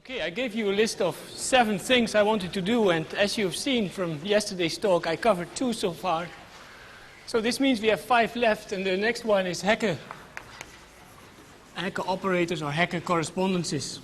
Okay, I gave you a list of 7 things I wanted to do, and as you've seen from yesterday's talk, I covered 2 so far. So this means we have 5 left, and the next one is Hecke operators or Hecke correspondences.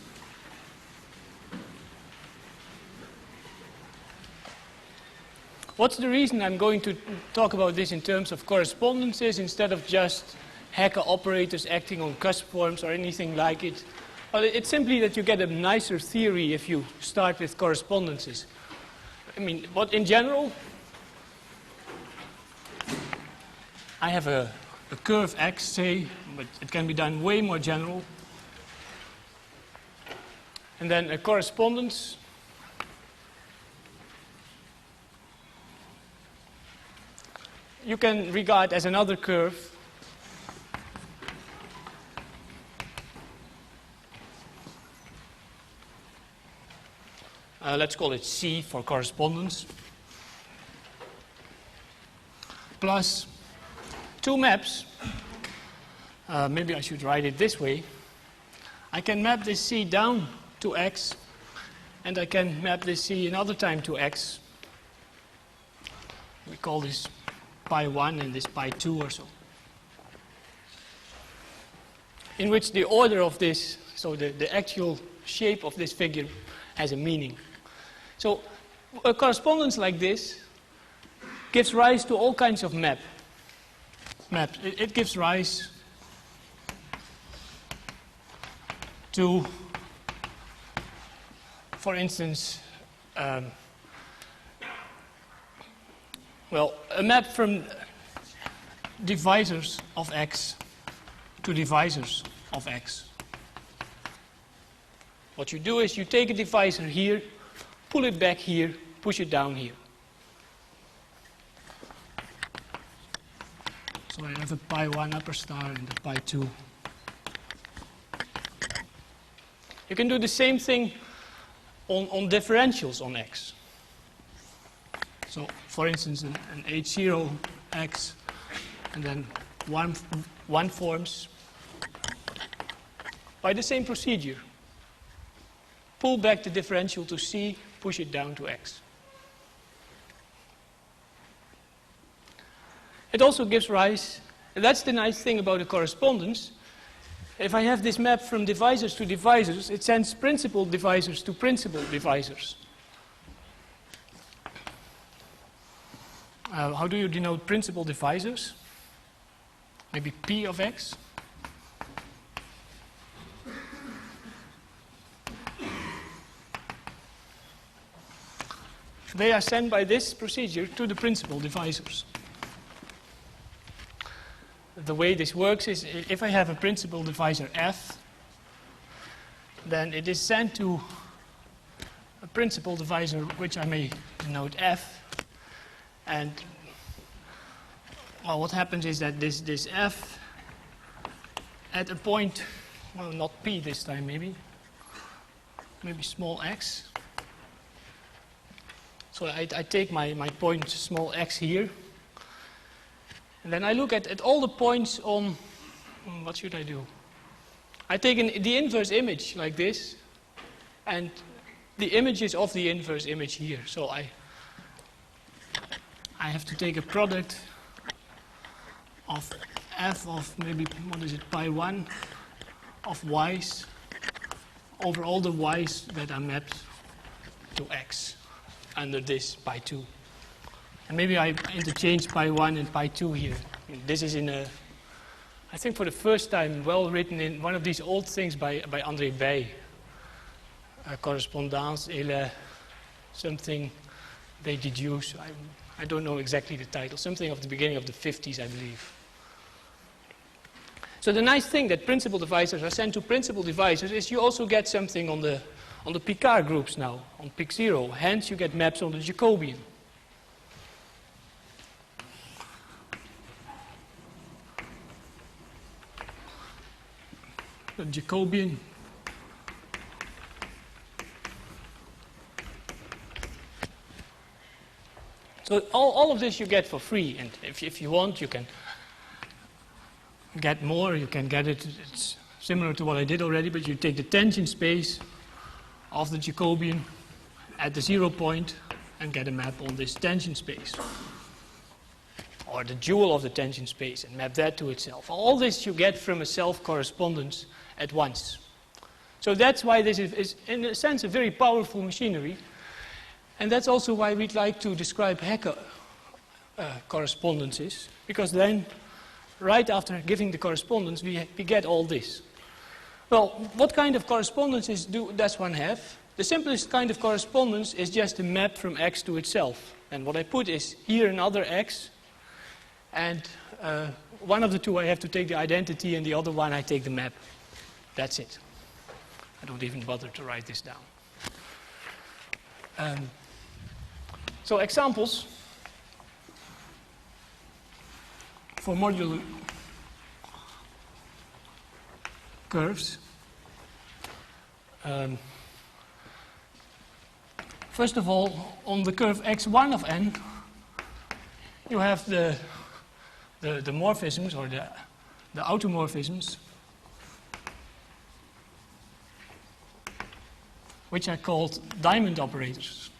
What's the reason I'm going to talk about this in terms of correspondences instead of just Hecke operators acting on cusp forms or anything like it? Well, it's simply that you get a nicer theory if you start with correspondences. I mean, but in general, I have a curve x, say, but it can be done way more general. And then a correspondence you can regard as another curve. Let's call it C for correspondence. Plus 2 maps. Maybe I should write it this way. I can map this C down to X, and I can map this C another time to X. We call this pi 1 and this pi 2 or so. In which the order of this, so the actual shape of this figure has a meaning. So a correspondence like this gives rise to all kinds of maps. It gives rise to, for instance, well, a map from divisors of X to divisors of X. What you do is you take a divisor here, pull it back here, push it down here. So I have a pi 1 upper star and a pi 2. You can do the same thing on differentials on X. So, for instance, an H0 X and then one forms by the same procedure. Pull back the differential to C, push it down to X. It also gives rise, and that's the nice thing about a correspondence. If I have this map from divisors to divisors, it sends principal divisors to principal divisors. How do you denote principal divisors? Maybe P of X. They are sent by this procedure to the principal divisors. The way this works is if I have a principal divisor F, then it is sent to a principal divisor which I may denote F. And well, what happens is that this F at a point, well, not P this time, maybe small x. So I take my point small x here, and then I look at all the points on, what should I do? I take the inverse image like this, and the images of the inverse image here. So I have to take a product of f of maybe, what is it, pi 1 of y's over all the y's that are mapped to x under this pi 2. And maybe I interchange pi 1 and pi 2 here. This is in a, I think for the first time, well written in one of these old things by André Bij. Correspondences, something they deduce. I don't know exactly the title. Something of the beginning of the 50s, I believe. So the nice thing that principal divisors are sent to principal divisors is you also get something on the Picard groups now, on pic 0. Hence you get maps on the Jacobian. The Jacobian so all of this you get for free, and if you want, you can get more. You can get it. It's similar to what I did already, but you take the tangent space of the Jacobian at the 0 point and get a map on this tangent space. Or the dual of the tangent space and map that to itself. All this you get from a self-correspondence at once. So that's why this is, in a sense, a very powerful machinery. And that's also why we'd like to describe hacker correspondences, because then, right after giving the correspondence, we get all this. Well, what kind of correspondences does one have? The simplest kind of correspondence is just a map from X to itself. And what I put is here another X, and one of the two I have to take the identity, and the other one I take the map. That's it. I don't even bother to write this down. So examples for modular curves. First of all, on the curve x1 of n, you have the morphisms, or the automorphisms, which are called diamond operators.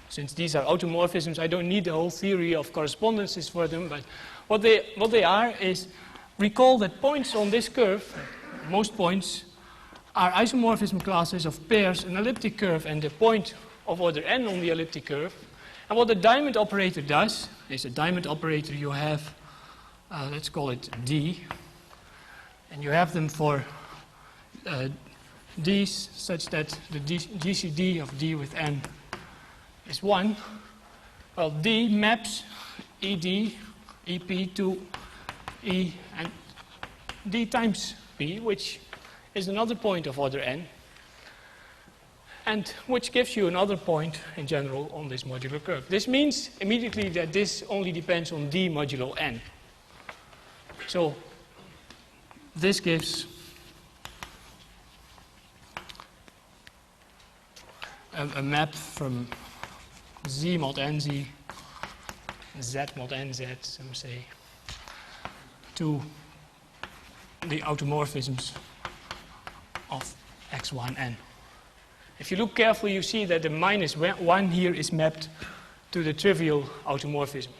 Since these are automorphisms, I don't need the whole theory of correspondences for them, but what they are is, recall that points on this curve, most points, are isomorphism classes of pairs, an elliptic curve, and the point of order n on the elliptic curve. And what the diamond operator does is, a diamond operator you have, let's call it D, and you have them for D's such that the GCD of D with n is 1. Well, D maps ED, EP to E and D times P, which is another point of order n, and which gives you another point in general on this modular curve. This means immediately that this only depends on D modulo n. So this gives a map from Z mod NZ, Z mod NZ, some say, to the automorphisms of x1n. If you look carefully, you see that the -1 here is mapped to the trivial automorphism.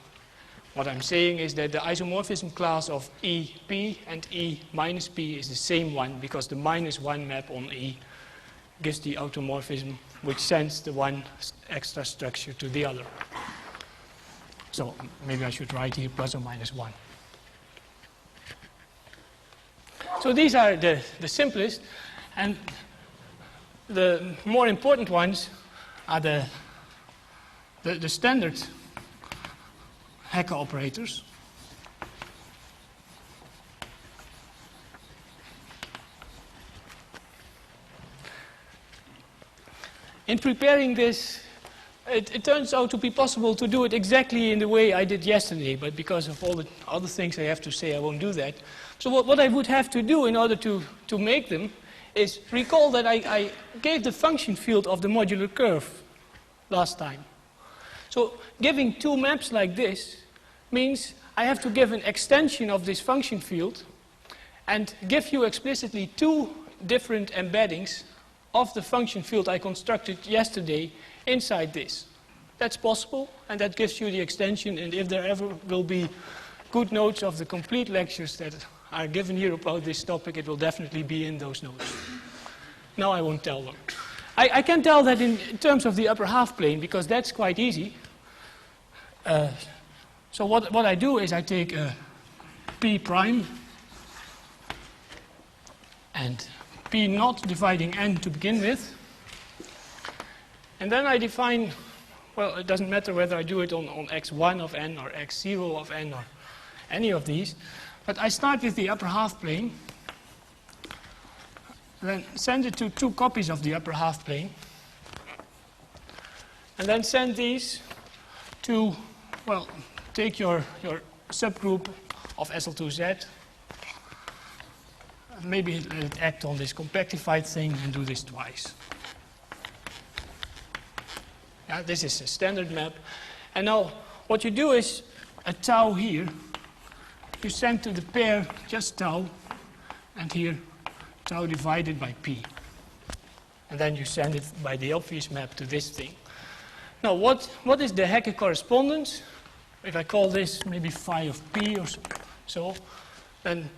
What I'm saying is that the isomorphism class of EP and E minus P is the same one, because the -1 map on E gives the automorphism which sends the one extra structure to the other. So maybe I should write here plus or minus 1. So these are the simplest, and the more important ones are the standard hacker operators. In preparing this, it turns out to be possible to do it exactly in the way I did yesterday, but because of all the other things I have to say, I won't do that. So what I would have to do in order to make them is recall that I gave the function field of the modular curve last time. So giving two maps like this means I have to give an extension of this function field and give you explicitly two different embeddings of the function field I constructed yesterday inside this. That's possible, and that gives you the extension, and if there ever will be good notes of the complete lectures that are given here about this topic, it will definitely be in those notes. Now I won't tell them. I can tell that in terms of the upper half plane, because that's quite easy. So what I do is I take P prime and P naught dividing n to begin with. And then I define, well, it doesn't matter whether I do it on x1 of n or x0 of n or any of these, but I start with the upper half plane, then send it to two copies of the upper half plane, and then send these to, well, take your subgroup of SL2Z, maybe let it act on this compactified thing and do this twice. Yeah, this is a standard map. And now what you do is a tau here, you send to the pair just tau, and here tau divided by p. And then you send it by the obvious map to this thing. Now, what is the Hecke correspondence? If I call this maybe phi of p or so, then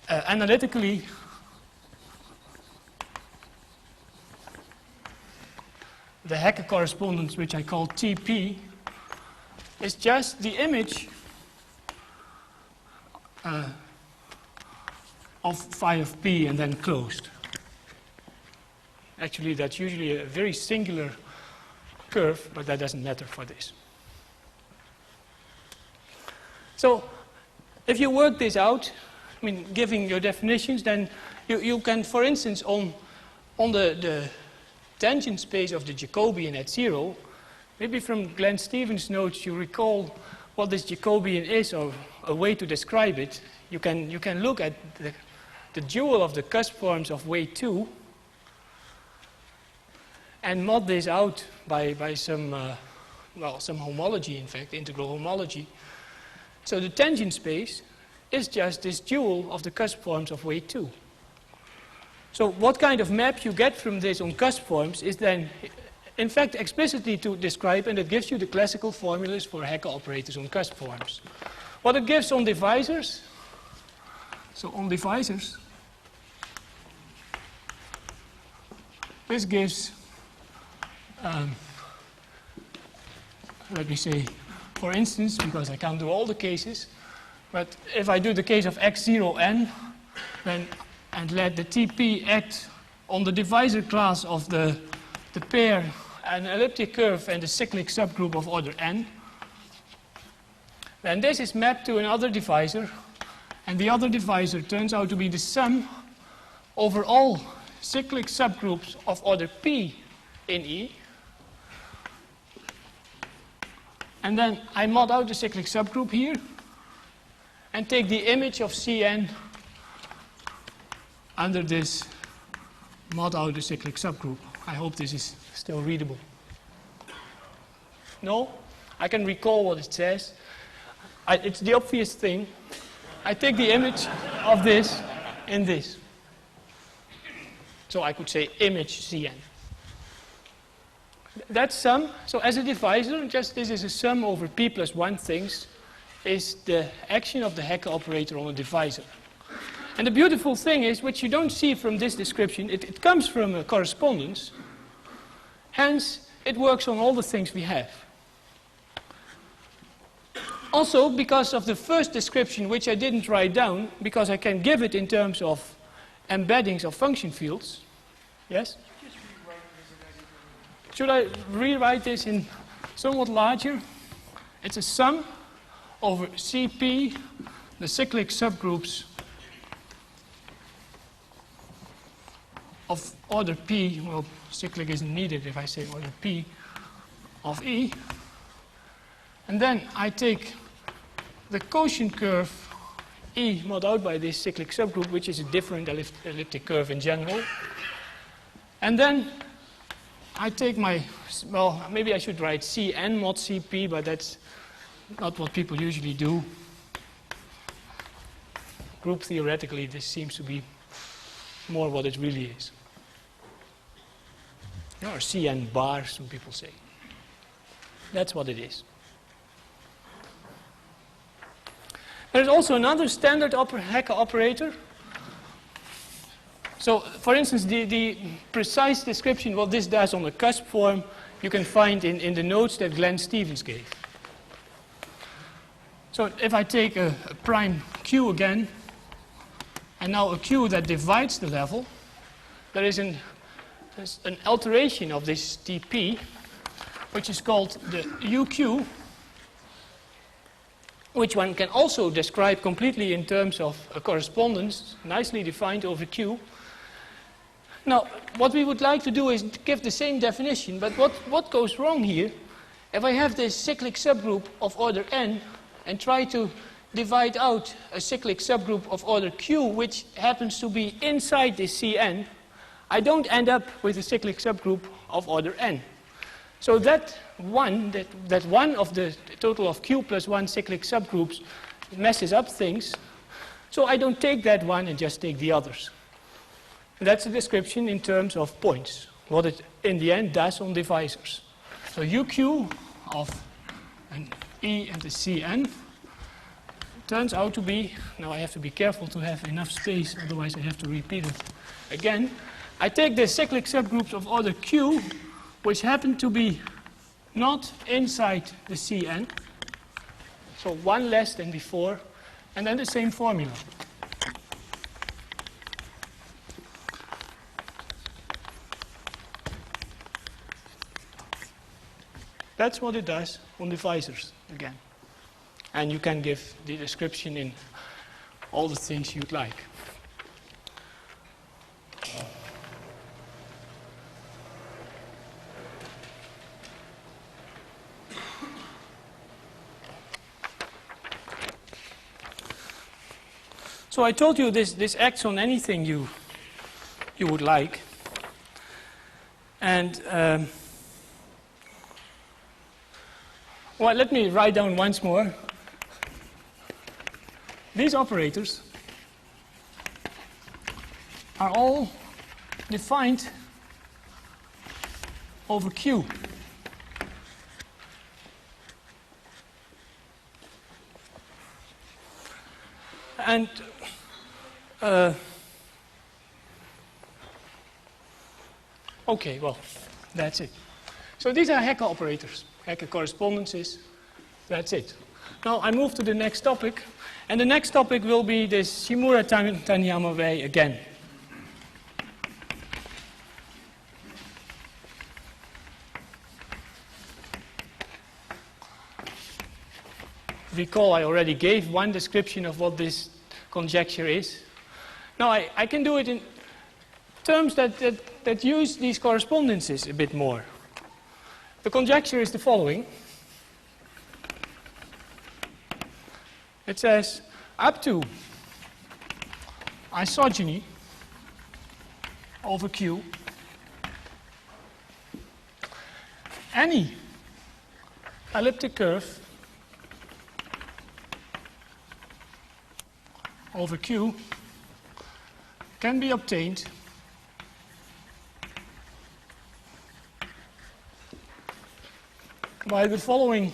analytically, the Hecke correspondence, which I call Tp, is just the image of phi of p and then closed. Actually, that's usually a very singular curve, but that doesn't matter for this. So, if you work this out, I mean, giving your definitions, then you can, for instance, on the tangent space of the Jacobian at 0, maybe from Glenn Stevens' notes you recall what this Jacobian is, or a way to describe it. You can look at the dual of the cusp forms of wave 2 and mod this out by some homology, in fact, integral homology. So the tangent space is just this dual of the cusp forms of wave 2. So what kind of map you get from this on cusp forms is then, in fact, explicitly to describe, and it gives you the classical formulas for Hecke operators on cusp forms. What it gives on divisors, so on divisors, this gives, let me say, for instance, because I can't do all the cases, but if I do the case of x0n, then, and let the Tp act on the divisor class of the pair, an elliptic curve and a cyclic subgroup of order n, then this is mapped to another divisor, and the other divisor turns out to be the sum over all cyclic subgroups of order p in E. And then I mod out the cyclic subgroup here and take the image of Cn under this mod out the cyclic subgroup. I hope this is still readable. No? I can recall what it says. It's the obvious thing. I take the image of this in this. So I could say image Cn. That sum, so as a divisor, just this is a sum over p plus 1 things, is the action of the Hecke operator on a divisor. And the beautiful thing is, which you don't see from this description, it comes from a correspondence. Hence, it works on all the things we have. Also, because of the first description, which I didn't write down, because I can give it in terms of embeddings of function fields. Yes? Should I rewrite this in somewhat larger? It's a sum over Cp, the cyclic subgroups of order p, well, cyclic isn't needed if I say order p, of E. And then I take the quotient curve E mod out by this cyclic subgroup, which is a different elliptic curve in general. And then I take my, well, maybe I should write Cn mod Cp, but that's not what people usually do. Group theoretically, this seems to be more what it really is. Or Cn bar, some people say. That's what it is. There's also another standard Hecke operator. So, for instance, the precise description what this does on the cusp form you can find in the notes that Glenn Stevens gave. So if I take a prime Q again, and now a Q that divides the level, there is an alteration of this Tp, which is called the UQ, which one can also describe completely in terms of a correspondence, nicely defined over Q. Now, what we would like to do is give the same definition, but what goes wrong here? If I have this cyclic subgroup of order n and try to divide out a cyclic subgroup of order q, which happens to be inside this Cn, I don't end up with a cyclic subgroup of order n. So that one of the total of q plus 1 cyclic subgroups messes up things. So I don't take that one and just take the others. And that's a description in terms of points, what it in the end does on divisors. So UQ of an E and a Cn turns out to be, now I have to be careful to have enough space, otherwise I have to repeat it again. I take the cyclic subgroups of order Q, which happen to be not inside the Cn, so one less than before, and then the same formula. That's what it does on divisors again. And you can give the description in all the things you'd like. So I told you this acts on anything you would like. And well, let me write down once more. These operators are all defined over Q. And okay, well, that's it. So these are Hecke operators, Hecke correspondences. That's it. Now I move to the next topic, and the next topic will be this Shimura-Taniyama way again. Recall I already gave one description of what this conjecture is. Now I can do it in terms that use these correspondences a bit more. The conjecture is the following. It says up to isogeny over Q, any elliptic curve over Q can be obtained by the following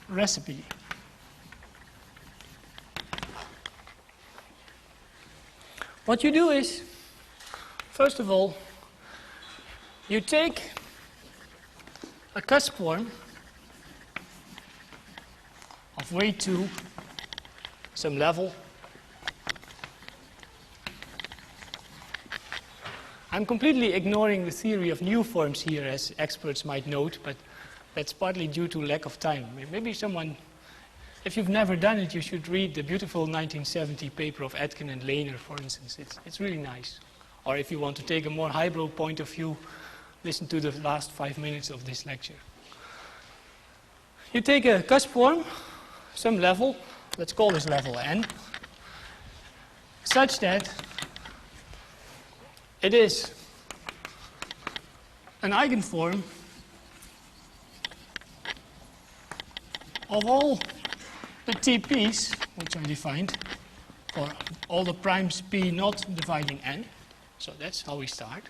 recipe. What you do is, first of all, you take a cusp form of weight 2, some level. I'm completely ignoring the theory of new forms here, as experts might note, but that's partly due to lack of time. Maybe someone, if you've never done it, you should read the beautiful 1970 paper of Atkin and Lehner, for instance. It's really nice. Or if you want to take a more highbrow point of view, listen to the last 5 minutes of this lecture. You take a cusp form, some level, let's call this level n, such that it is an eigenform of all the TP's, which are defined for all the primes P not dividing n. So that's how we start.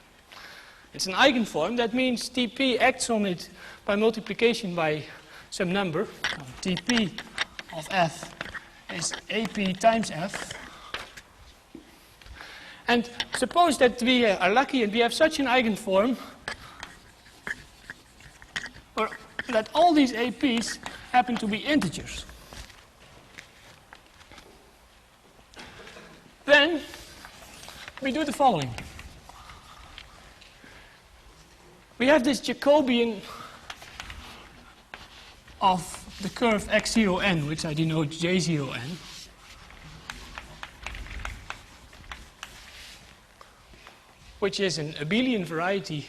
It's an eigenform. That means TP acts on it by multiplication by some number. TP of F is AP times F. And suppose that we are lucky and we have such an eigenform, or that all these APs happen to be integers. Then we do the following. We have this Jacobian of the curve x0n, which I denote j0n. Which is an abelian variety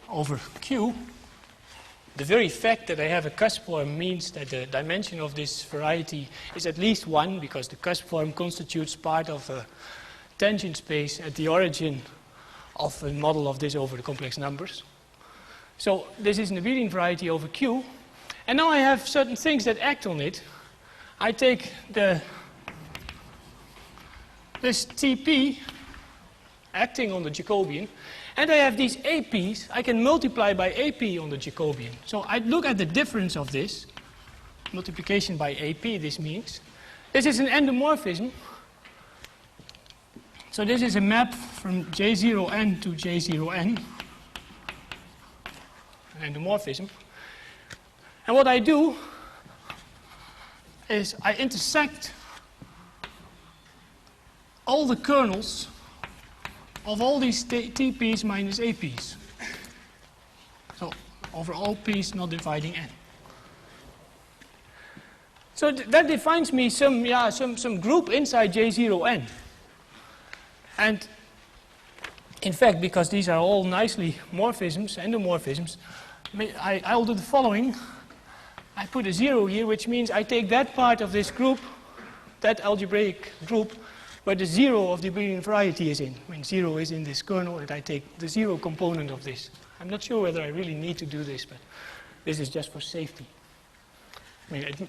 over Q. The very fact that I have a cusp form means that the dimension of this variety is at least 1, because the cusp form constitutes part of a tangent space at the origin of a model of this over the complex numbers. So this is an abelian variety over Q. And now I have certain things that act on it. I take this TP acting on the Jacobian, and I have these APs. I can multiply by AP on the Jacobian. So I look at the difference of this. Multiplication by AP, this means. This is an endomorphism. So this is a map from J0n to J0n. An endomorphism. And what I do is I intersect all the kernels of all these TPs minus APs. So over all P's not dividing n. So that defines me some group inside J0n. And in fact, because these are all nicely morphisms, endomorphisms, I'll do the following. I put a 0 here, which means I take that part of this group, that algebraic group, where the 0 of the abelian variety is in. When 0 is in this kernel, and I take the 0 component of this. I'm not sure whether I really need to do this, but this is just for safety. I mean,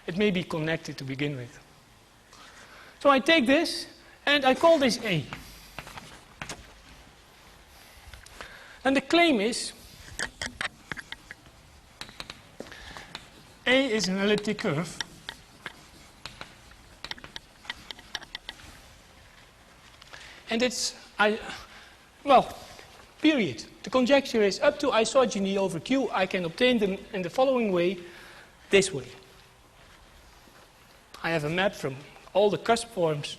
it may be connected to begin with. So I take this, and I call this A. And the claim is A is an elliptic curve and it's, period. The conjecture is up to isogeny over Q, I can obtain them in the following way, this way. I have a map from all the cusp forms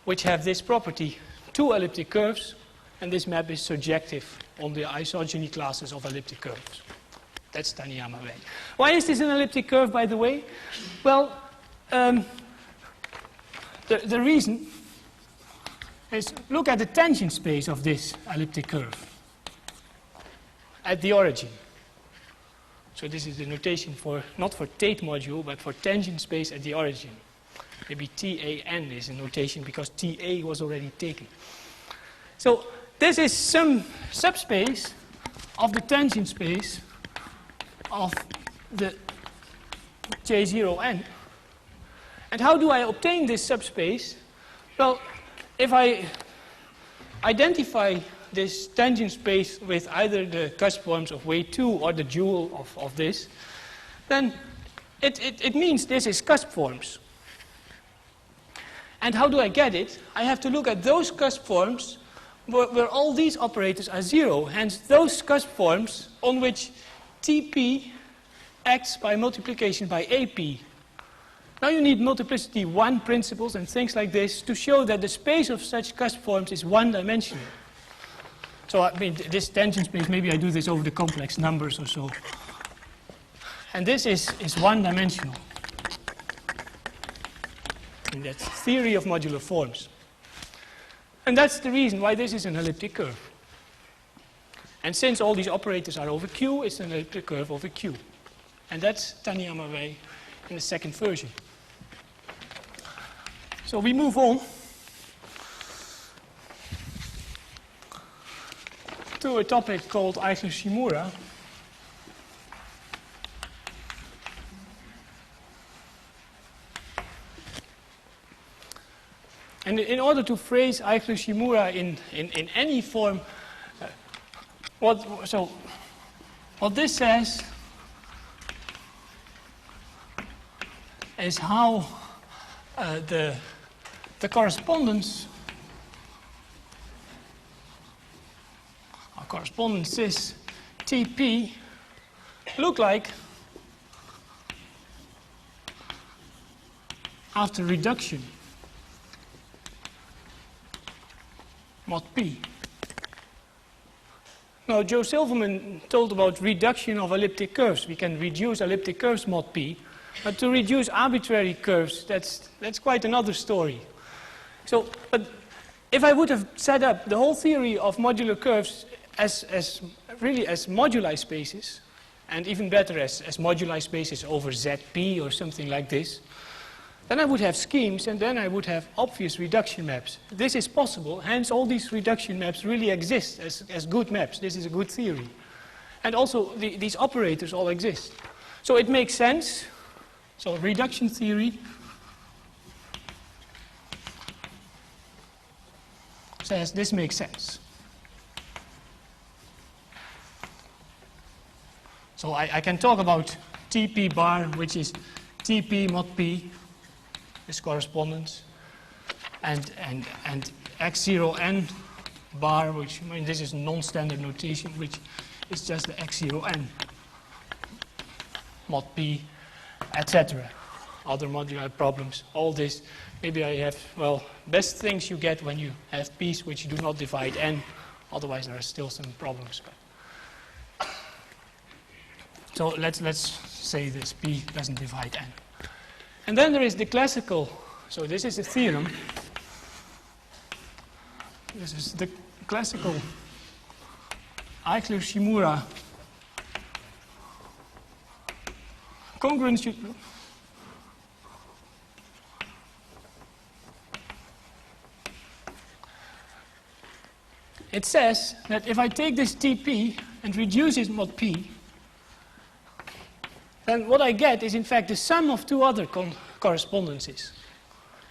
which have this property, two elliptic curves, and this map is surjective on the isogeny classes of elliptic curves. That's Taniyama way. Why is this an elliptic curve, by the way? Well, the reason is look at the tangent space of this elliptic curve at the origin. So this is the notation for, not for Tate module, but for tangent space at the origin. Maybe TAN is a notation because TA was already taken. So this is some subspace of the tangent space of the J0n. And how do I obtain this subspace? Well, if I identify this tangent space with either the cusp forms of wave 2 or the dual of this, then it means this is cusp forms. And how do I get it? I have to look at those cusp forms where all these operators are 0, hence those cusp forms on which TP acts by multiplication by AP. Now you need multiplicity 1 principles and things like this to show that the space of such cusp forms is one-dimensional. So I mean, this tangent space, maybe I do this over the complex numbers or so. And this is one-dimensional. And that's theory of modular forms. And that's the reason why this is an elliptic curve. And since all these operators are over Q, it's an elliptic curve over Q. And that's Taniyama way in the second version. So we move on to a topic called Eichler-Shimura. And in order to phrase Eichler-Shimura in any form, what this says is how the correspondences TP look like after reduction mod P. Now, Joe Silverman told about reduction of elliptic curves. We can reduce elliptic curves mod P, but to reduce arbitrary curves, that's quite another story. So, but if I would have set up the whole theory of modular curves as really as moduli spaces, and even better as moduli spaces over ZP or something like this, Then I would have schemes, and then I would have obvious reduction maps. This is possible, hence all these reduction maps really exist as good maps. This is a good theory. And also, these operators all exist. So it makes sense. So reduction theory says this makes sense. So I can talk about TP bar, which is TP mod P, this correspondence, and X0n bar, which, I mean, this is non-standard notation, which is just the X0n mod P, etc. Other modular problems, all this. Maybe I have, well, best things you get when you have P's which do not divide n, otherwise there are still some problems. So let's say this P doesn't divide n. And then there is the classical, so this is a theorem. This is the classical Eichler-Shimura congruence. It says that if I take this TP and reduce it mod P, then what I get is in fact the sum of two other correspondences.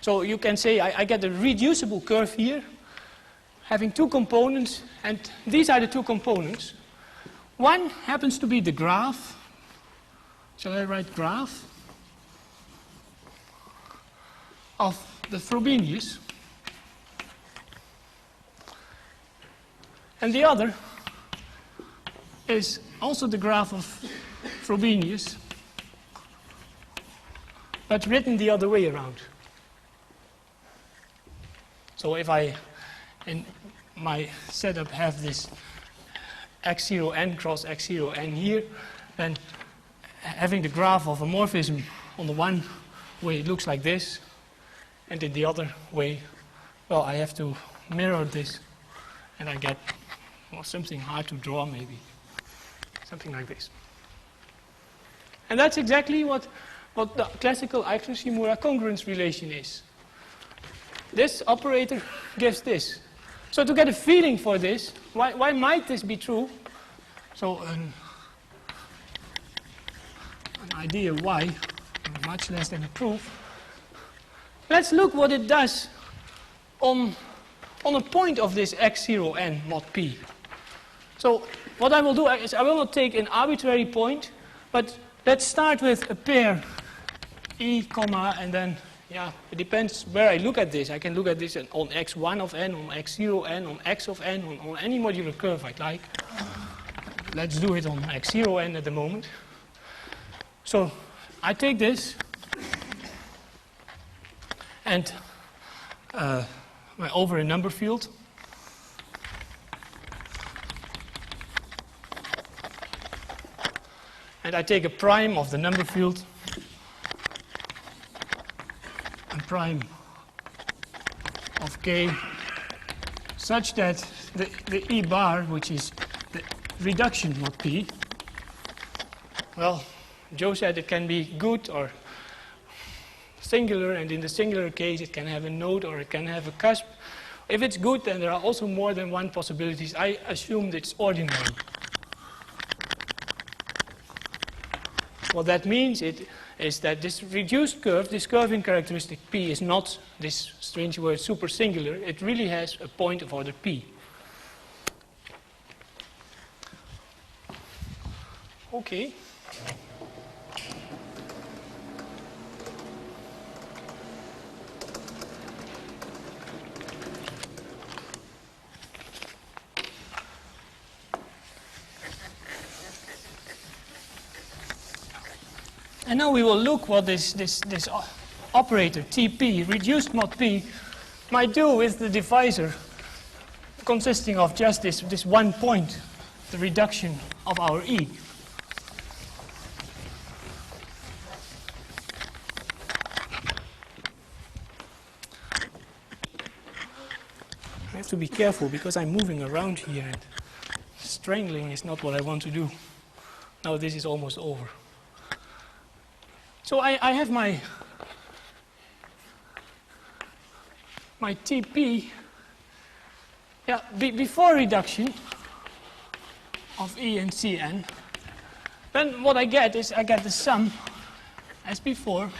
So you can say I get a reducible curve here, having two components, and these are the two components. One happens to be the graph. Shall I write graph of the Frobenius? And the other is also the graph of Frobenius, but written the other way around. So if I, in my setup, have this X0n cross X0n here, then having the graph of a morphism on the one way it looks like this, and in the other way, well, I have to mirror this, and I get, well, something hard to draw maybe, something like this. And that's exactly what the classical Eichler-Shimura congruence relation is. This operator gives this. So to get a feeling for this, why might this be true? So an idea why, much less than a proof. Let's look what it does on a point of this X0n mod P. So what I will do is I will not take an arbitrary point, but let's start with a pair E, comma, and then, yeah, it depends where I look at this. I can look at this on x1 of n, on x0n, on x of n, on any modular curve I'd like. Let's do it on x0n at the moment. So I take this and over a number field. And I take a prime of the number field, and prime of k, such that the E bar, which is the reduction mod P, well, Joe said it can be good or singular, and in the singular case it can have a node or it can have a cusp. If it's good, then there are also more than one possibilities. I assumed it's ordinary. What that means is that this reduced curve, this curving characteristic P, is not this strange word super singular. It really has a point of order P. Okay. And now we will look what this operator, TP, reduced mod P, might do with the divisor consisting of just this one point, the reduction of our E. I have to be careful because I'm moving around here, and strangling is not what I want to do. Now this is almost over. So I have my my TP, yeah, before reduction of E and Cn, then what I get is I get the sum, as before,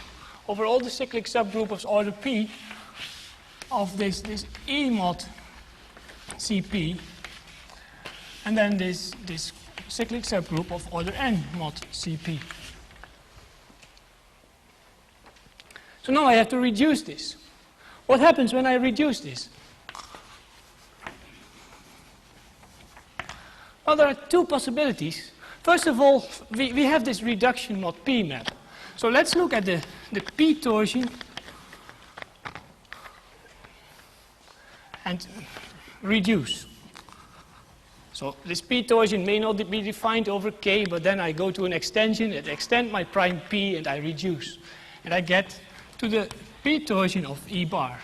over all the cyclic subgroup of order P of this E mod Cp, and then this cyclic subgroup of order N mod Cp. So now I have to reduce this. What happens when I reduce this? Well, there are two possibilities. First of all, we have this reduction mod P map. So let's look at the P torsion and reduce. So this P torsion may not be defined over K, but then I go to an extension, and extend my prime P, and I reduce. And I get to the P torsion of E bar,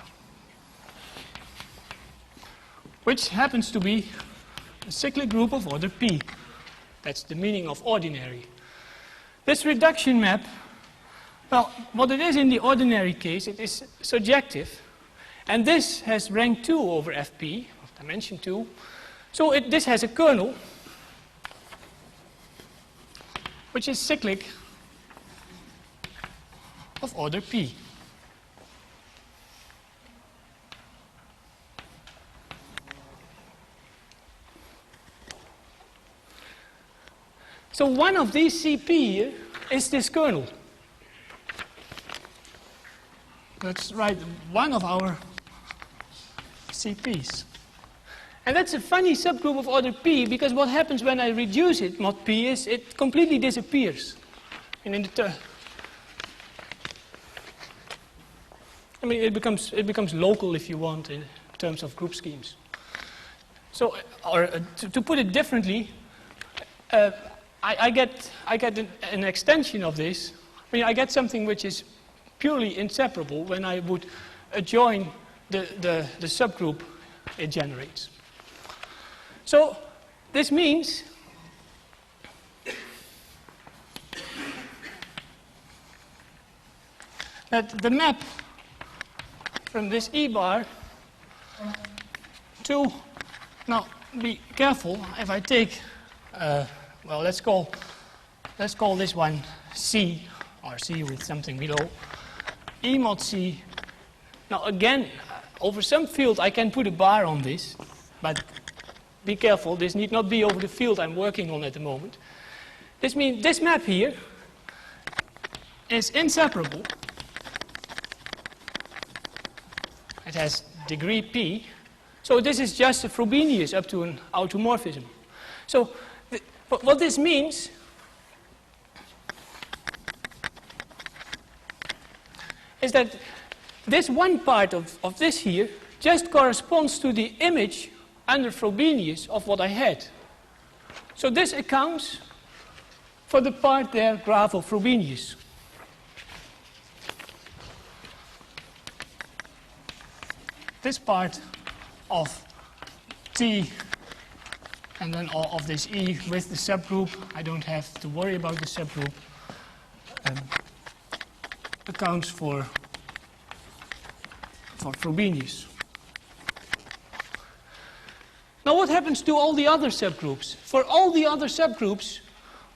which happens to be a cyclic group of order P. That's the meaning of ordinary. This reduction map, well, what it is in the ordinary case, it is surjective. And this has rank 2 over Fp, of dimension 2. So this has a kernel, which is cyclic of order P. So one of these Cp here is this kernel. Let's write one of our CPs. And that's a funny subgroup of order P, because what happens when I reduce it, mod P, is it completely disappears. And in the it becomes local, if you want, in terms of group schemes. So, to put it differently, I get an extension of this. I get something which is purely inseparable when I would adjoin the subgroup it generates. So this means that the map from this E bar to, now be careful, if I take, well, let's call this one C, or C with something below, E mod C. Now again, over some field I can put a bar on this, but be careful, this need not be over the field I'm working on at the moment. This means this map here is inseparable. It has degree P, so this is just a Frobenius up to an automorphism. So what this means is that this one part of this here just corresponds to the image under Frobenius of what I had. So this accounts for the part there, graph of Frobenius. This part of T and then all of this E with the subgroup, I don't have to worry about the subgroup, accounts for Frobenius. Now what happens to all the other subgroups? For all the other subgroups,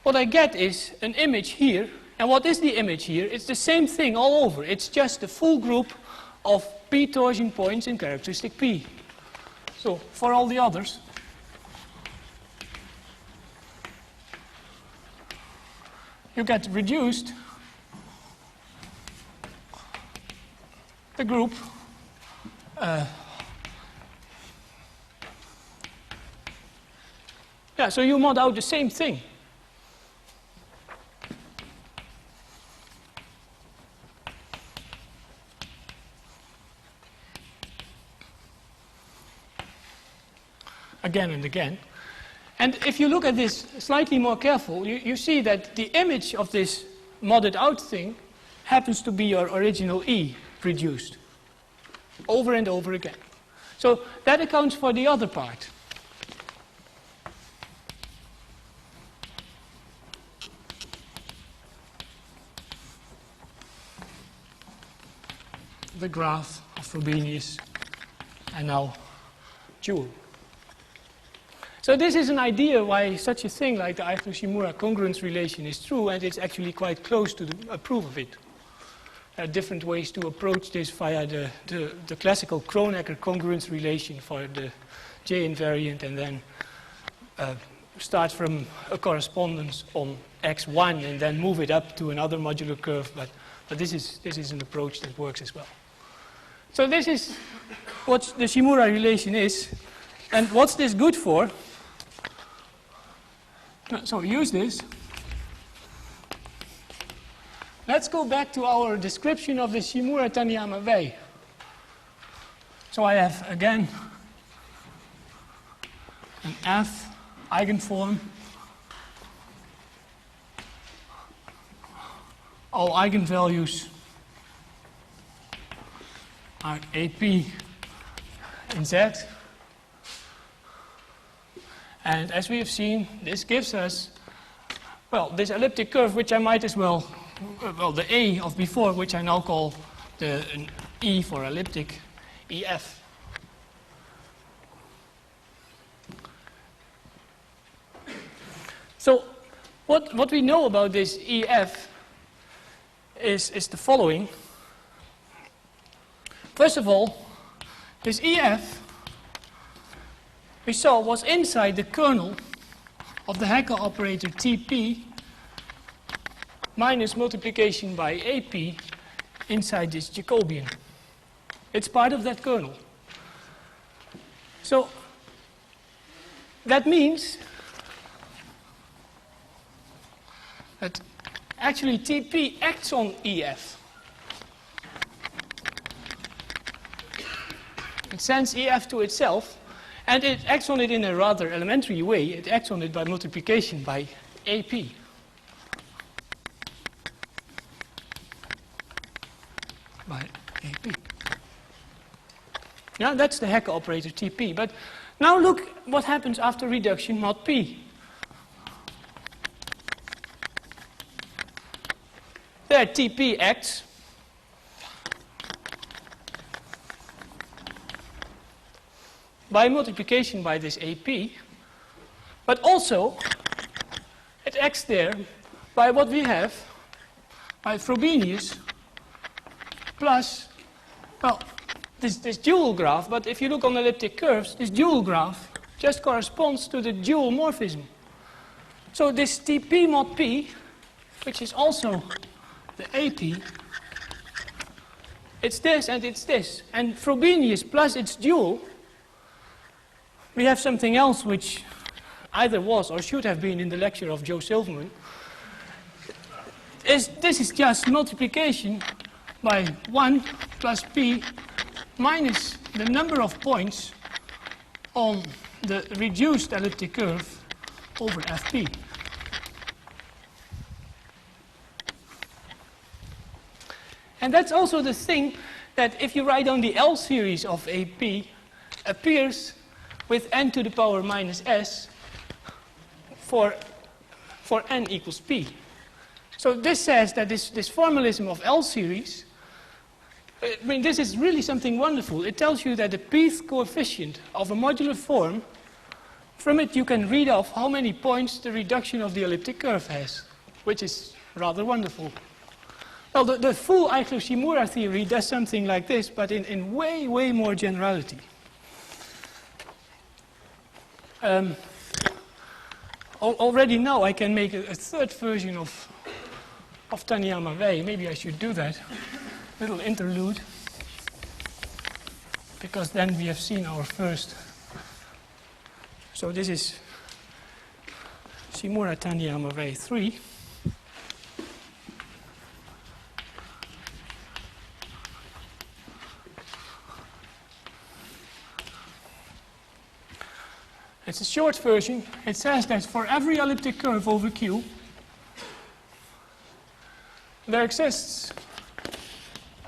what I get is an image here. And what is the image here? It's the same thing all over. It's just a full group of P torsion points in characteristic P. So for all the others, you get reduced the group yeah, so you mod out the same thing. Again and again. And if you look at this slightly more careful, you see that the image of this modded out thing happens to be your original E reduced over and over again. So that accounts for the other part. The graph of Frobenius and now dual. So this is an idea why such a thing like the Eichler-Shimura congruence relation is true, and it's actually quite close to a proof of it. There are different ways to approach this via the classical Kronecker congruence relation for the J invariant, and then start from a correspondence on x1 and then move it up to another modular curve. But this is an approach that works as well. So this is what the Shimura relation is. And what's this good for? So use this. Let's go back to our description of the Shimura-Taniyama way. So I have, again, an F Eigen Form. All eigenvalues are AP in Z. And as we have seen, this gives us, well, this elliptic curve, which I might as well, the A of before, which I now call an E for elliptic, EF. So what we know about this EF is the following. First of all, this EF we saw was inside the kernel of the Haeckel operator TP minus multiplication by AP inside this Jacobian. It's part of that kernel. So that means that actually TP acts on EF. It sends EF to itself, and it acts on it in a rather elementary way. It acts on it by multiplication by AP. By AP. Yeah, that's the Haeckel operator TP. But now look what happens after reduction mod P. There TP acts by multiplication by this AP, but also it acts there by what we have, by Frobenius plus, well, this dual graph, but if you look on elliptic curves, this dual graph just corresponds to the dual morphism. So this TP mod P, which is also the AP, it's this and it's this. And Frobenius plus its dual, we have something else which either was or should have been in the lecture of Joe Silverman. This is just multiplication by 1 plus P minus the number of points on the reduced elliptic curve over Fp. And that's also the thing that if you write down the L series of AP appears with n to the power minus s for n equals p. So this says that this formalism of L series, I mean, this is really something wonderful. It tells you that the pth coefficient of a modular form, from it you can read off how many points the reduction of the elliptic curve has, which is rather wonderful. Well, the full Eichler-Shimura theory does something like this, but in way, way more generality. Already now I can make a third version of Taniyama way. Maybe I should do that. Little interlude. Because then we have seen our first. So this is Shimura Taniyama way 3. It's a short version. It says that for every elliptic curve over Q, there exists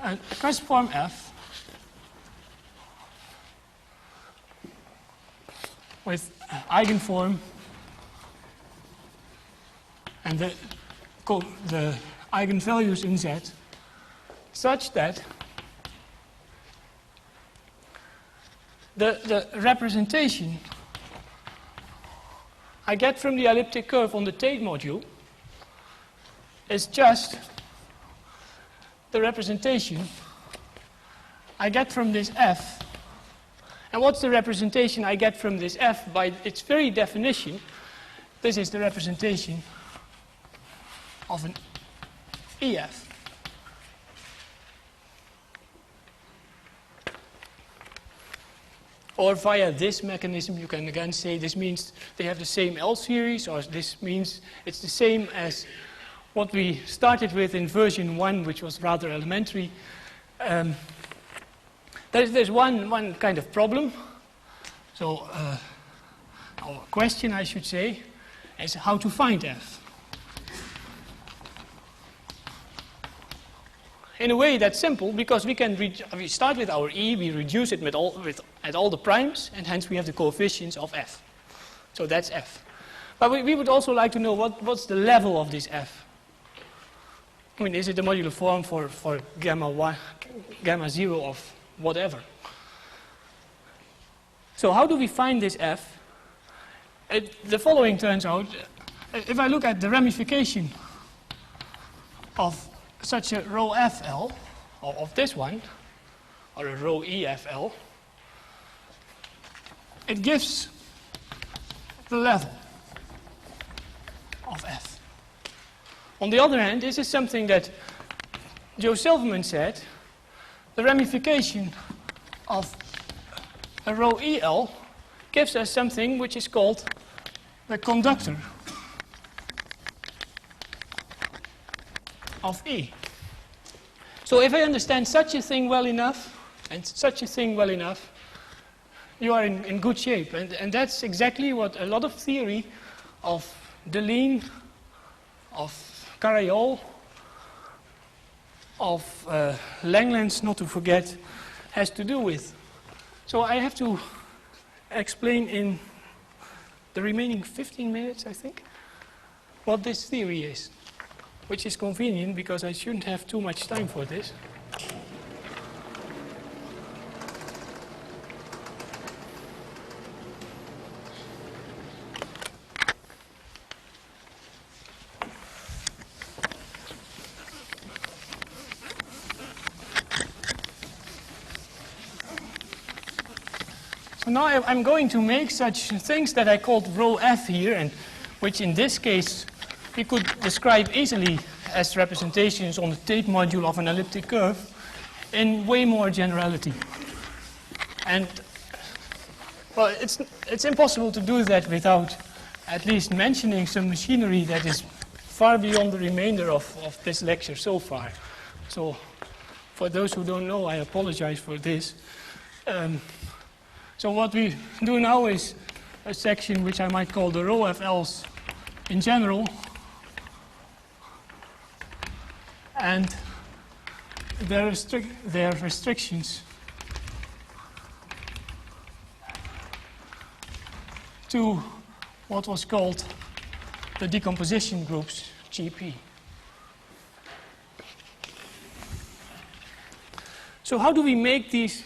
a cusp form F with Eigen Form and the eigenvalues in Z such that the representation I get from the elliptic curve on the Tate module is just the representation I get from this f. And what's the representation I get from this f? By its very definition, this is the representation of an EF. Or via this mechanism, you can again say this means they have the same L series, or this means it's the same as what we started with in version 1, which was rather elementary. There's one kind of problem. So, or question, I should say, is how to find f. In a way, that's simple, because we start with our E, we reduce it at all the primes, and hence we have the coefficients of f. So that's f. But we would also like to know what's the level of this f. I mean, is it the modular form for gamma 1, gamma 0 of whatever? So how do we find this f? The following turns out, if I look at the ramification of such a rho FL, or of this one, or a rho EFL, it gives the level of f. On the other hand, this is something that Joe Silverman said, the ramification of a rho EL gives us something which is called the conductor of E. So if I understand such a thing well enough, and such a thing well enough, you are in good shape. And that's exactly what a lot of theory of Deligne, of Carayol, of Langlands, not to forget, has to do with. So I have to explain in the remaining 15 minutes, I think, what this theory is, which is convenient because I shouldn't have too much time for this. So now I'm going to make such things that I called rho f here, and which in this case we could describe easily as representations on the Tate module of an elliptic curve in way more generality. And, well, it's impossible to do that without at least mentioning some machinery that is far beyond the remainder of this lecture so far. So, for those who don't know, I apologize for this. So what we do now is a section which I might call the rho FLs in general, and their restrictions to what was called the decomposition groups, GP. So how do we make these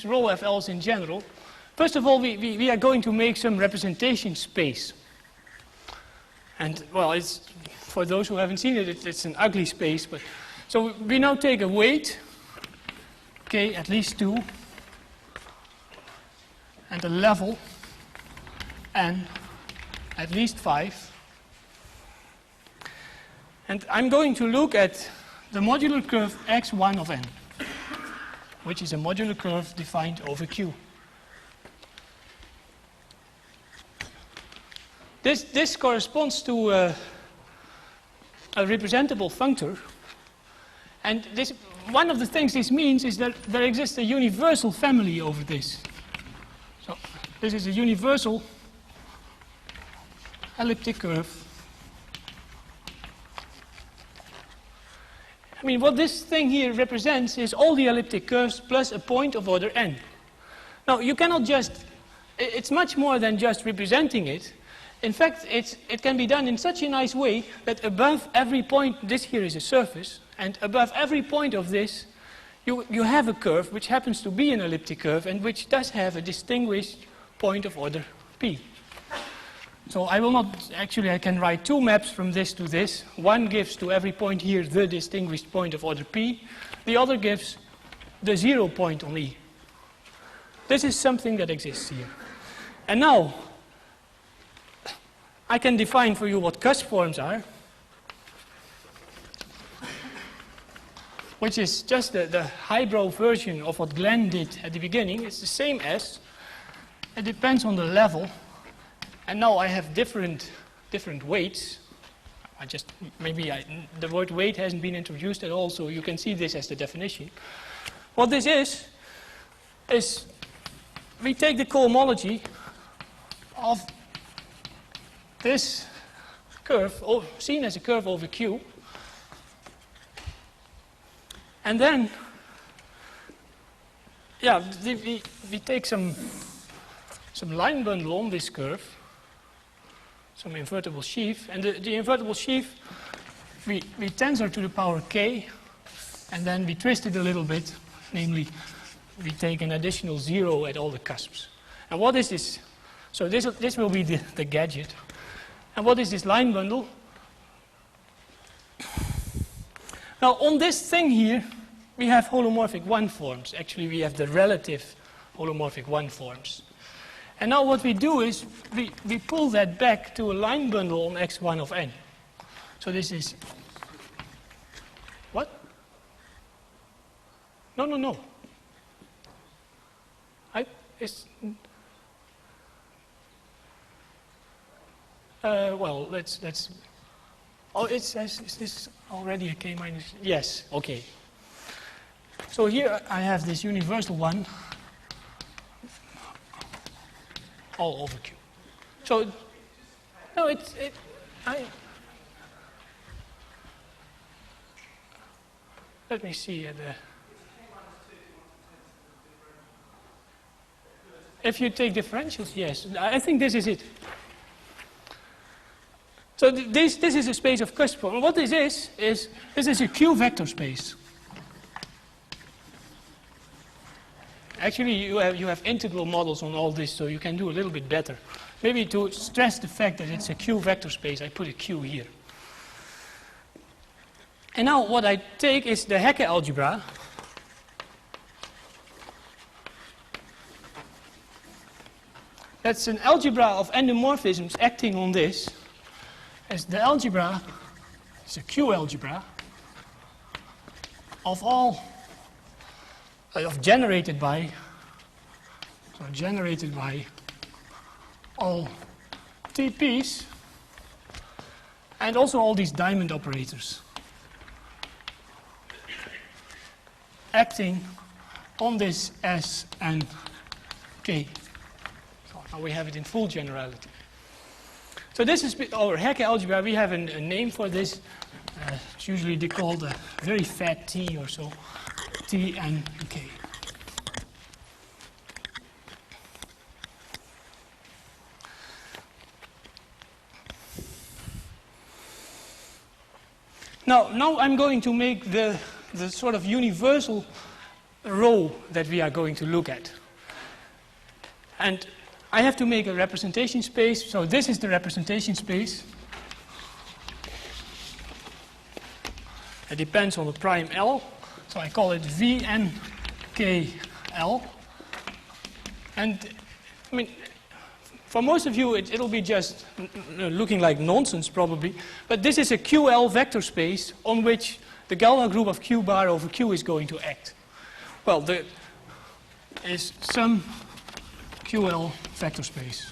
rho FLs in general? First of all, we are going to make some representation space. And, well, it's, for those who haven't seen it, it's an ugly space. But so we now take a weight, k at least 2, and a level, n at least 5. And I'm going to look at the modular curve x1 of n, which is a modular curve defined over Q. This corresponds to a representable functor. And one of the things this means is that there exists a universal family over this. So this is a universal elliptic curve. I mean, what this thing here represents is all the elliptic curves plus a point of order n. Now, you cannot just, it's much more than just representing it. In fact, it can be done in such a nice way that above every point, this here is a surface, and above every point of this, you have a curve which happens to be an elliptic curve and which does have a distinguished point of order p. So I will not, actually I can write two maps from this to this. One gives to every point here the distinguished point of order p. The other gives the 0 point on E. This is something that exists here. And now, I can define for you what cusp forms are, which is just the highbrow version of what Glenn did at the beginning. It's the same as, it depends on the level. And now I have different weights. The word weight hasn't been introduced at all, so you can see this as the definition. What this is we take the cohomology of this curve, seen as a curve over Q, and then, we take some line bundle on this curve, some invertible sheaf, and the invertible sheaf we tensor to the power k, and then we twist it a little bit, namely we take an additional 0 at all the cusps. And what is this? So this will be the gadget. And what is this line bundle? Now on this thing here we have holomorphic 1 forms. Actually we have the relative holomorphic 1 forms. And now what we do is we pull that back to a line bundle on x1 of n. So this is, what? No. Well, let's. Oh, it says, is this already a k minus? Yes, okay. So here I have this universal one all over Q. So, no, let me see. If you take differentials, yes. I think this is it. So this is a space of cusp form. What this is this is a Q vector space. Actually, you have integral models on all this, so you can do a little bit better. Maybe to stress the fact that it's a Q vector space, I put a Q here. And now what I take is the Hecke algebra. That's an algebra of endomorphisms acting on this. As the algebra is a Q algebra of all generated by all TPs and also all these diamond operators acting on this S and K. So now we have it in full generality. So this is our Hecke algebra. We have a name for this. It's usually called a very fat T or so. T and K. Now I'm going to make the sort of universal row that we are going to look at. And I have to make a representation space. So this is the representation space. It depends on the prime L. So I call it VNKL. And I mean, for most of you, it'll be just looking like nonsense probably. But this is a QL vector space on which the Galois group of Q bar over Q is going to act. Well, there is some QL vector space.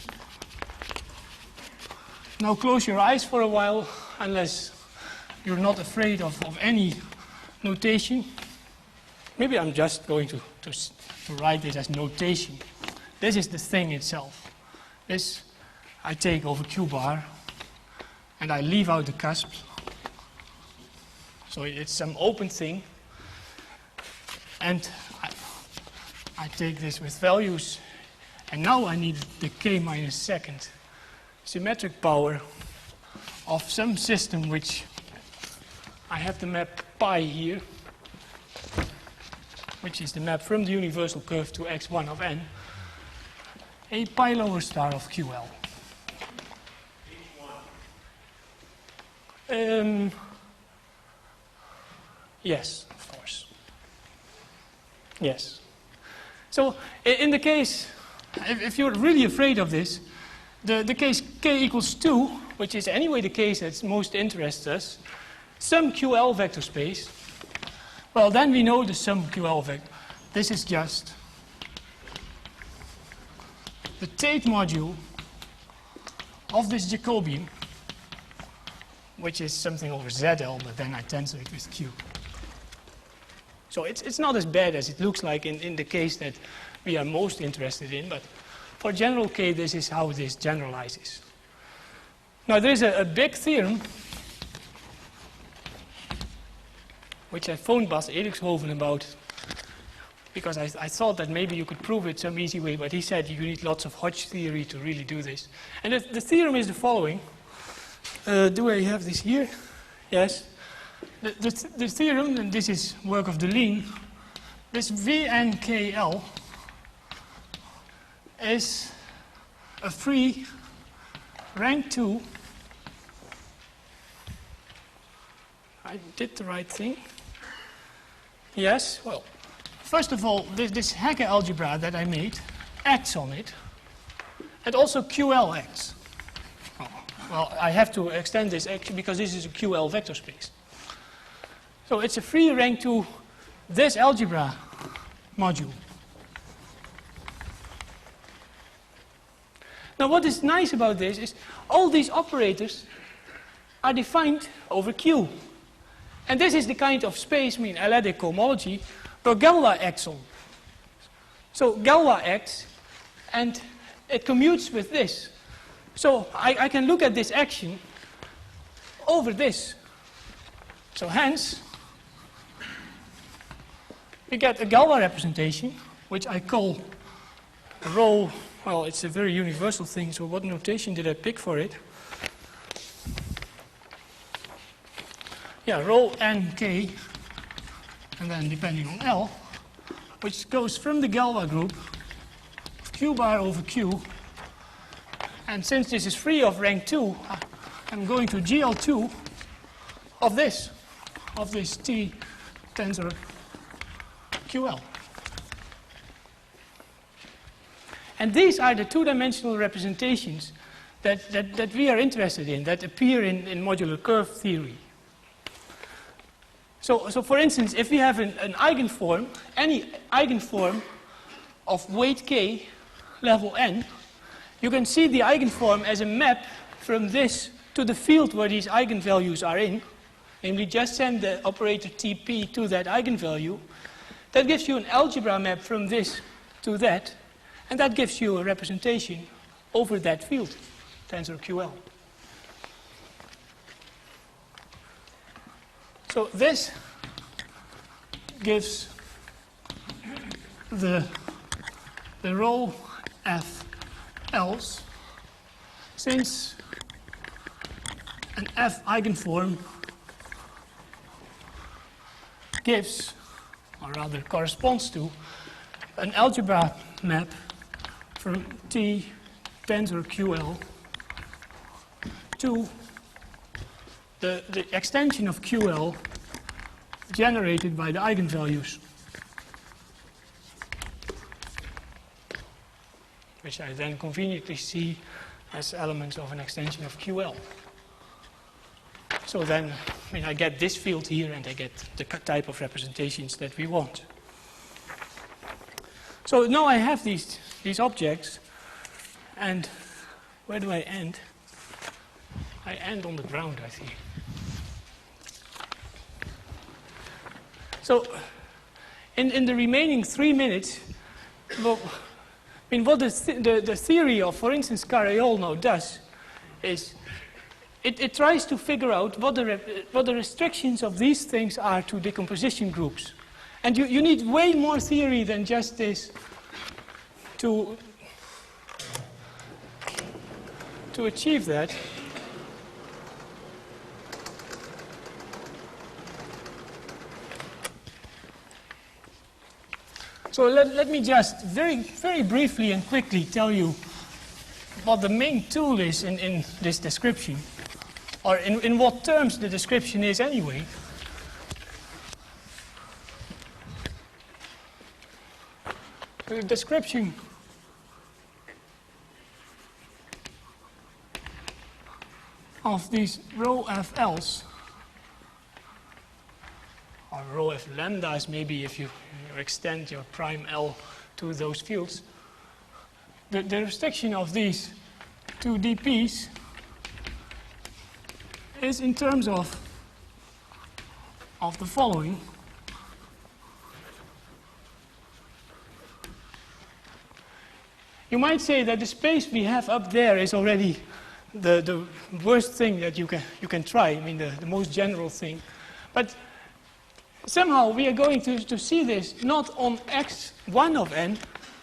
Now close your eyes for a while, unless you're not afraid of any notation. Maybe I'm just going to write this as notation. This is the thing itself. This I take over Q bar, and I leave out the cusps. So it's some open thing. And I take this with values. And now I need the k minus second symmetric power of some system which I have the map pi here. which is the map from the universal curve to x1 of n, a pi lower star of QL. Yes, of course. Yes. So in the case, if you're really afraid of this, the case k equals 2, which is anyway the case that most interests us, some QL vector space, well, then we know the sum QL vector. This is just the Tate module of this Jacobian, which is something over ZL, but then I tensor it with Q. So it's not as bad as it looks like in the case that we are most interested in, but for general K, this is how this generalizes. Now, there is a big theorem, which I phoned Bas Erikshoven about, because I thought that maybe you could prove it some easy way, but he said you need lots of Hodge theory to really do this. And the theorem is the following. Do I have this here? Yes. The theorem, and this is work of Deligne, this VNKL is a free rank 2. I did the right thing. Yes, well, first of all, this Hecke algebra that I made acts on it, and also QL acts. Oh, well, I have to extend this actually because this is a QL vector space. So it's a free rank 2 this algebra module. Now what is nice about this is all these operators are defined over Q. And this is the kind of space, I mean, L-adic cohomology, where Galois acts on. So Galois acts, and it commutes with this. So I can look at this action over this. So hence, we get a Galois representation, which I call rho. Well, it's a very universal thing, so what notation did I pick for it? Yeah, rho nk, and then depending on L, which goes from the Galois group of Q bar over Q. And since this is free of rank 2, I'm going to GL2 of this T tensor QL. And these are the two-dimensional representations that we are interested in, that appear in modular curve theory. So for instance, if we have an eigenform, any eigenform of weight k, level n, you can see the eigenform as a map from this to the field where these eigenvalues are in. Namely, just send the operator Tp to that eigenvalue. That gives you an algebra map from this to that, and that gives you a representation over that field, tensor QL. So this gives the rho f else, since an f eigenform gives, or rather corresponds to, an algebra map from T tensor QL to the extension of QL generated by the eigenvalues, which I then conveniently see as elements of an extension of QL. So then, I mean, I get this field here, and I get the type of representations that we want. So now I have these objects, and where do I end? I end on the ground, I think. So in the remaining 3 minutes, well, I mean, what the theory of, for instance, Carayol now does is it tries to figure out what the restrictions of these things are to decomposition groups. And you need way more theory than just this to achieve that. So let me just very briefly and quickly tell you what the main tool is in this description, or in what terms the description is anyway. The description of these rho FLs, or rho F lambdas maybe if you extend your prime L to those fields, the restriction of these two dp's is in terms of the following. You might say that the space we have up there is already the worst thing that you can try, I mean the most general thing. But somehow we are going to see this not on x1 of n,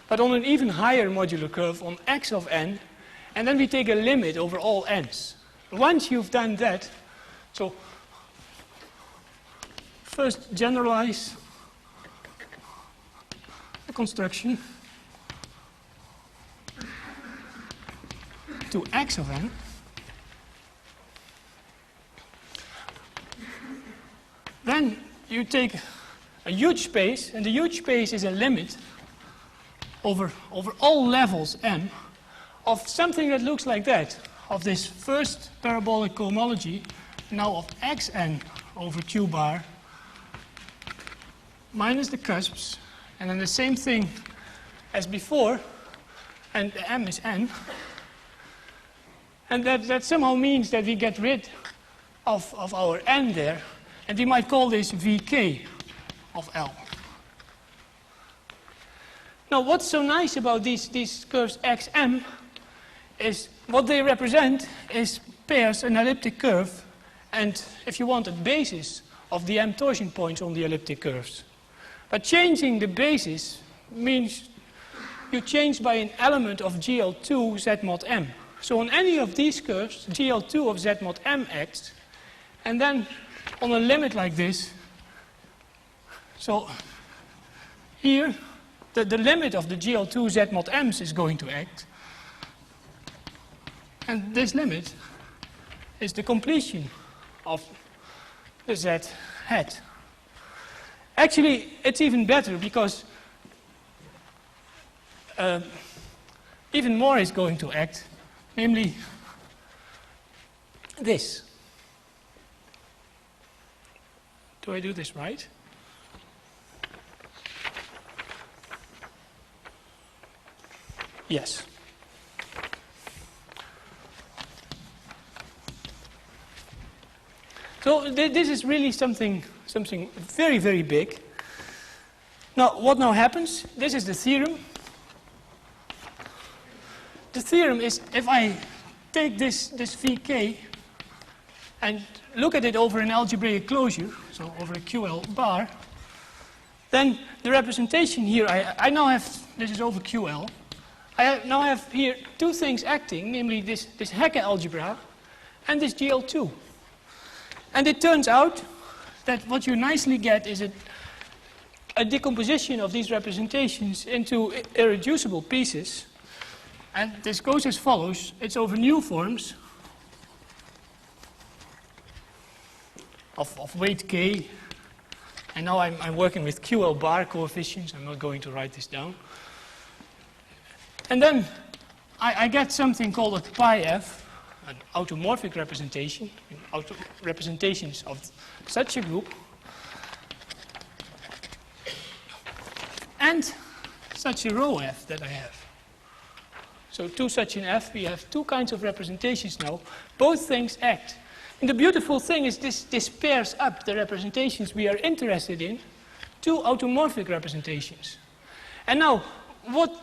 but on an even higher modular curve on x of n, and then we take a limit over all n's. Once you've done that, so first generalize the construction to x of n. Then you take a huge space, and the huge space is a limit over all levels m of something that looks like that, of this first parabolic cohomology, now of xn over q bar minus the cusps, and then the same thing as before, and the m is n. And that somehow means that we get rid of our n there, and we might call this Vk of L. Now, what's so nice about these curves xm is what they represent is pairs an elliptic curve, and if you want a basis of the m torsion points on the elliptic curves. But changing the basis means you change by an element of GL2 Z mod m. So on any of these curves, GL2 of Z mod m acts, and then on a limit like this, so here the limit of the GL2 Z mod m's is going to act, and this limit is the completion of the Z hat. Actually, it's even better because even more is going to act, namely this. Do I do this right? Yes. So this is really something very, very big. Now, what now happens? This is the theorem. The theorem is if I take this Vk and look at it over an algebraic closure, so over a QL bar, then the representation here, I now have, this is over QL, I now have here two things acting, namely this Hecke algebra and this GL2. And it turns out that what you nicely get is a decomposition of these representations into irreducible pieces. And this goes as follows. It's over new forms of weight k. And now I'm working with QL bar coefficients. I'm not going to write this down. And then I get something called a pi f, an automorphic representation, representations of such a group, and such a rho f that I have. So to such an f, we have two kinds of representations now. Both things act. And the beautiful thing is this pairs up the representations we are interested in to automorphic representations. And now,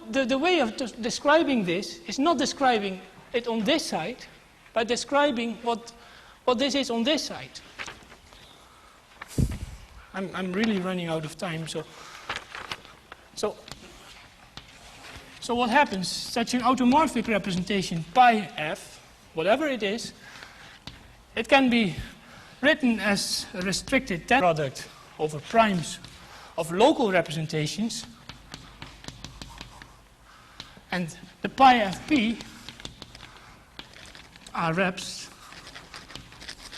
the way of describing this is not describing it on this side, but describing what this is on this side. I'm really running out of time, so what happens? Such an automorphic representation pi f, whatever it is, it can be written as a restricted product over primes of local representations And the pi fp are reps,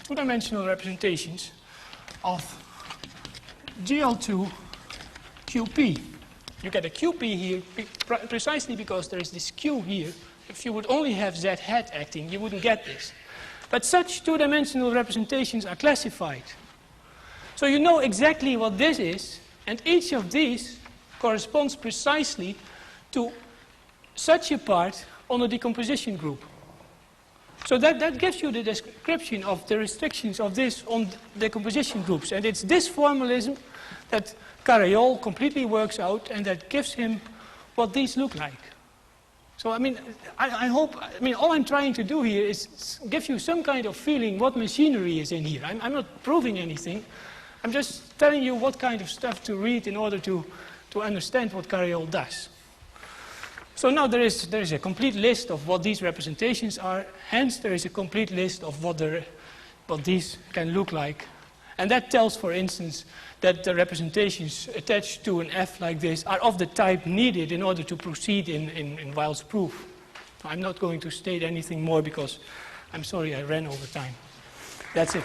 two-dimensional representations of GL2 QP. You get a QP here precisely because there is this Q here. If you would only have Z hat acting, you wouldn't get this. But such two-dimensional representations are classified. So you know exactly what this is, and each of these corresponds precisely to such a part on a decomposition group. So that gives you the description of the restrictions of this on decomposition groups. And it's this formalism that Carayol completely works out and that gives him what these look like. So, I mean, I hope, all I'm trying to do here is give you some kind of feeling what machinery is in here. I'm not proving anything. I'm just telling you what kind of stuff to read in order to understand what Carayol does. So now there is a complete list of what these representations are. Hence, there is a complete list of what these can look like. And that tells, for instance, that the representations attached to an F like this are of the type needed in order to proceed in Weil's proof. I'm not going to state anything more because I'm sorry I ran over time. That's it.